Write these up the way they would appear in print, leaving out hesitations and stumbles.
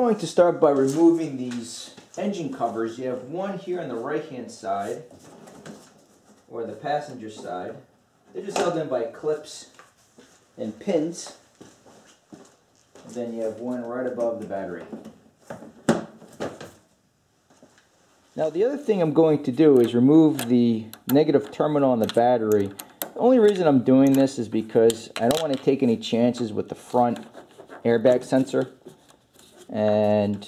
going to start by removing these engine covers. You have one here on the right hand side, or the passenger side. They're just held in by clips and pins. And then you have one right above the battery. Now the other thing I'm going to do is remove the negative terminal on the battery. The only reason I'm doing this is because I don't want to take any chances with the front airbag sensor, and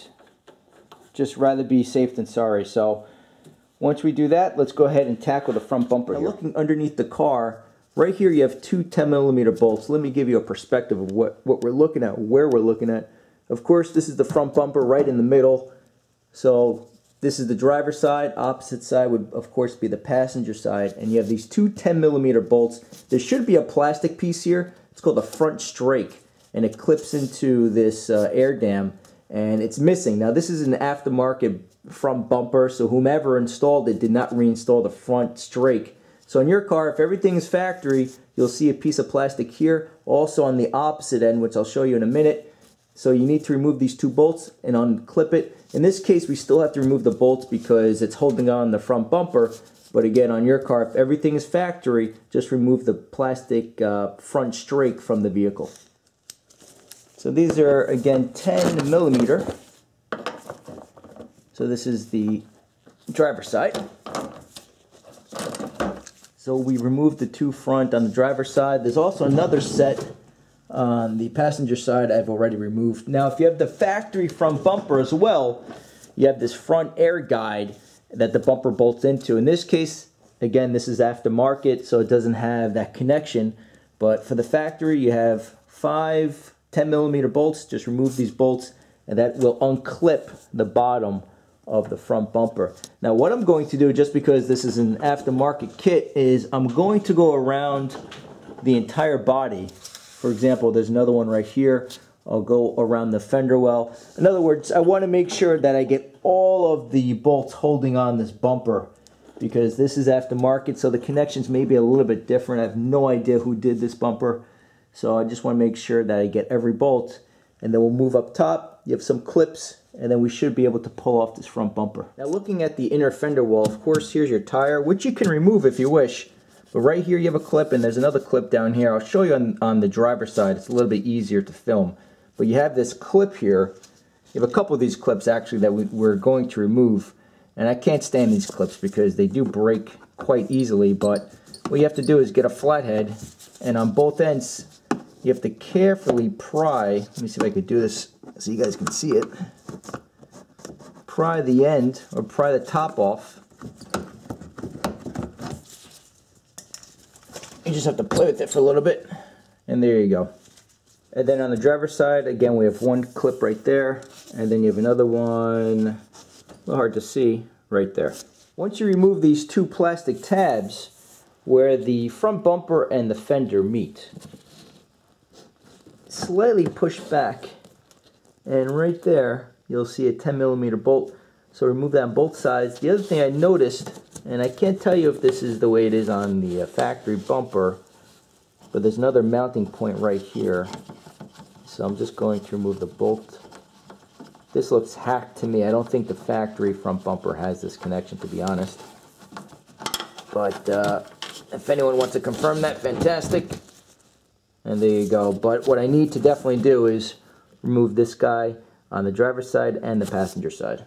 just rather be safe than sorry. So once we do that, let's go ahead and tackle the front bumper. Now, looking underneath the car, right here you have two 10mm bolts. Let me give you a perspective of what we're looking at, where we're looking at. Of course, this is the front bumper right in the middle. So this is the driver's side. Opposite side would, of course, be the passenger side. And you have these two 10mm bolts. There should be a plastic piece here. It's called the front strake, and it clips into this air dam, and it's missing. Now, this is an aftermarket front bumper, so whomever installed it did not reinstall the front strake. So in your car, if everything is factory, you'll see a piece of plastic here. Also on the opposite end, which I'll show you in a minute. So you need to remove these two bolts and unclip it. In this case, we still have to remove the bolts because it's holding on the front bumper. But again, on your car, if everything is factory, just remove the plastic front strake from the vehicle. So these are, again, 10mm. So this is the driver's side. So we removed the two front on the driver's side. There's also another set on the passenger side I've already removed. Now, if you have the factory front bumper as well, you have this front air guide that the bumper bolts into. In this case, again, this is aftermarket, so it doesn't have that connection. But for the factory, you have 5 10mm bolts. Just remove these bolts, and that will unclip the bottom of the front bumper. Now, what I'm going to do, just because this is an aftermarket kit, is I'm going to go around the entire body. For example, there's another one right here. I'll go around the fender well. In other words, I want to make sure that I get all of the bolts holding on this bumper, because this is aftermarket, so the connections may be a little bit different. I have no idea who did this bumper, so I just want to make sure that I get every bolt. And then we'll move up top. You have some clips, and then we should be able to pull off this front bumper. Now, looking at the inner fender wall, of course, here's your tire, which you can remove if you wish. But right here you have a clip, and there's another clip down here. I'll show you on the driver's side. It's a little bit easier to film. But you have this clip here. You have a couple of these clips, actually, that we're going to remove. And I can't stand these clips because they do break quite easily. But what you have to do is get a flathead, and on both ends, you have to carefully pry. Let me see if I could do this so you guys can see it. Pry the end, or pry the top off. You just have to play with it for a little bit, and there you go. And then on the driver's side, again, we have one clip right there, and then you have another one, a little hard to see, right there. Once you remove these two plastic tabs where the front bumper and the fender meet, slightly push back, and right there you'll see a 10mm bolt. So remove that on both sides. The other thing I noticed, and I can't tell you if this is the way it is on the factory bumper, but there's another mounting point right here. So I'm just going to remove the bolt. This looks hacked to me. I don't think the factory front bumper has this connection, to be honest. But if anyone wants to confirm that, fantastic. And there you go. But what I need to definitely do is remove this guy on the driver's side and the passenger side.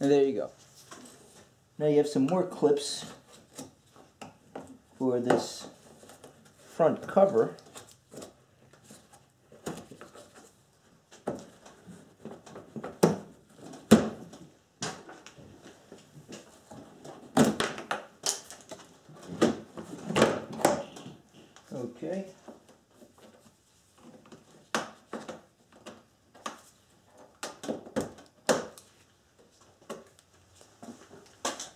And there you go. Now you have some more clips for this front cover. Okay.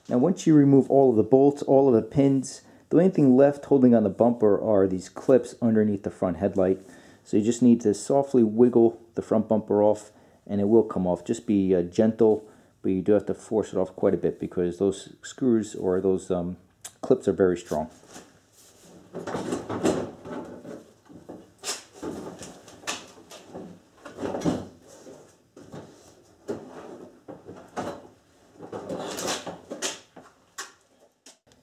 Now once you remove all of the bolts, all of the pins, the only thing left holding on the bumper are these clips underneath the front headlight. So you just need to softly wiggle the front bumper off, and it will come off. Just be gentle, but you do have to force it off quite a bit because those screws or those clips are very strong.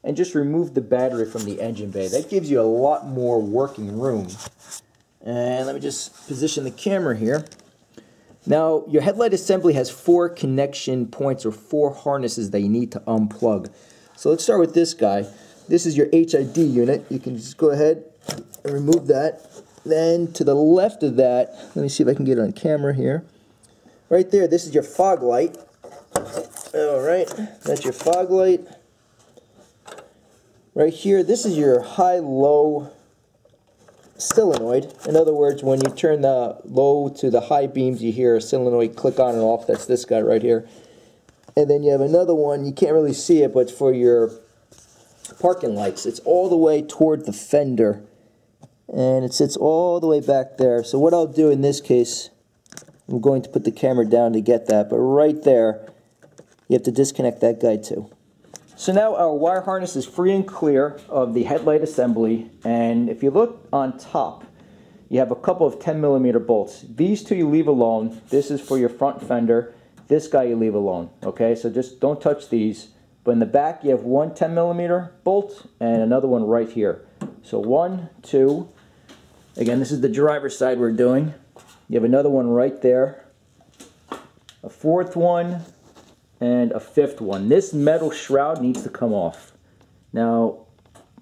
And just remove the battery from the engine bay. That gives you a lot more working room. And let me just position the camera here. Now, your headlight assembly has 4 connection points or 4 harnesses that you need to unplug. So let's start with this guy. This is your HID unit. You can just go ahead and remove that. Then to the left of that, let me see if I can get it on camera here. Right there, this is your fog light. Alright, that's your fog light. Right here, this is your high-low solenoid. In other words, when you turn the low to the high beams, you hear a solenoid click on and off. That's this guy right here. And then you have another one, you can't really see it, but it's for your parking lights. It's all the way toward the fender. And it sits all the way back there. So what I'll do in this case, I'm going to put the camera down to get that, but right there, you have to disconnect that guy too. So now our wire harness is free and clear of the headlight assembly, and if you look on top, you have a couple of 10mm bolts. These two you leave alone. This is for your front fender. This guy you leave alone, okay? So just don't touch these. But in the back you have one 10mm bolt and another one right here. So 1, 2, again this is the driver's side we're doing. You have another one right there, a 4th one, and a 5th one. This metal shroud needs to come off. Now,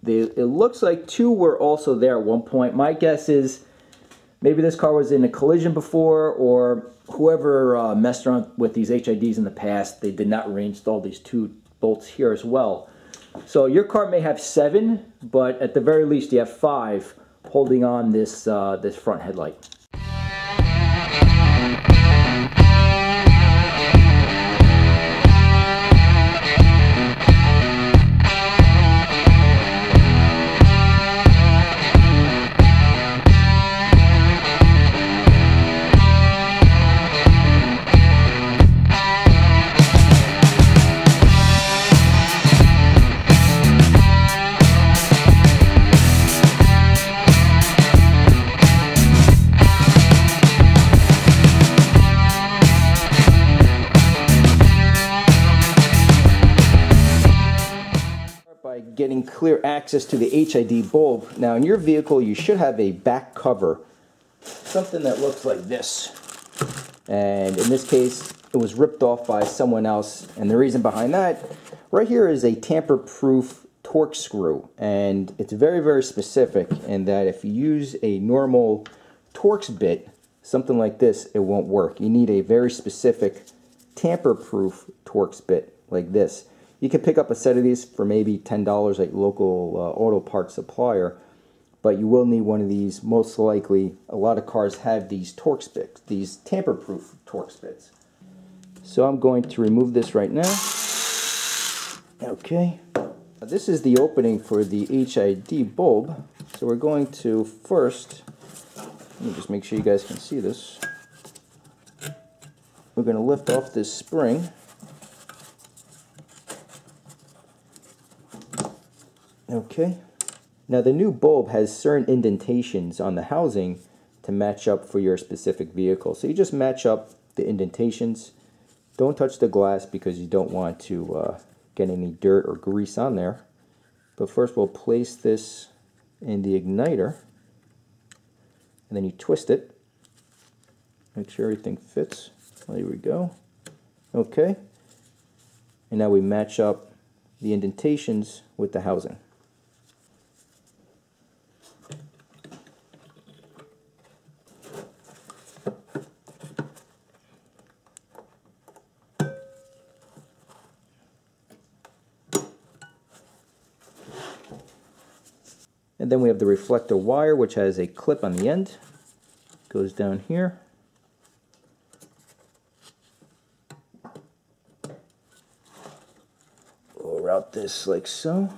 it looks like 2 were also there at one point. My guess is maybe this car was in a collision before, or whoever messed around with these HIDs in the past, they did not reinstall these 2 bolts here as well. So your car may have 7, but at the very least you have 5 holding on this, this front headlight. By getting clear access to the HID bulb. Now in your vehicle you should have a back cover, something that looks like this, and in this case it was ripped off by someone else, and the reason behind that, right here is a tamper-proof Torx screw, and it's very, very specific in that if you use a normal Torx bit, something like this, it won't work. You need a very specific tamper-proof Torx bit like this. You can pick up a set of these for maybe $10 at your local auto parts supplier, but you will need one of these. Most likely, a lot of cars have these Torx bits, these tamper-proof Torx bits. So I'm going to remove this right now. Okay. This is the opening for the HID bulb. So we're going to first, let me just make sure you guys can see this. We're going to lift off this spring. Okay. Now the new bulb has certain indentations on the housing to match up for your specific vehicle. So you just match up the indentations. Don't touch the glass because you don't want to get any dirt or grease on there. But first we'll place this in the igniter, and then you twist it. Make sure everything fits. There we go. Okay. And now we match up the indentations with the housing. And then we have the reflector wire, which has a clip on the end. Goes down here. We'll route this like so.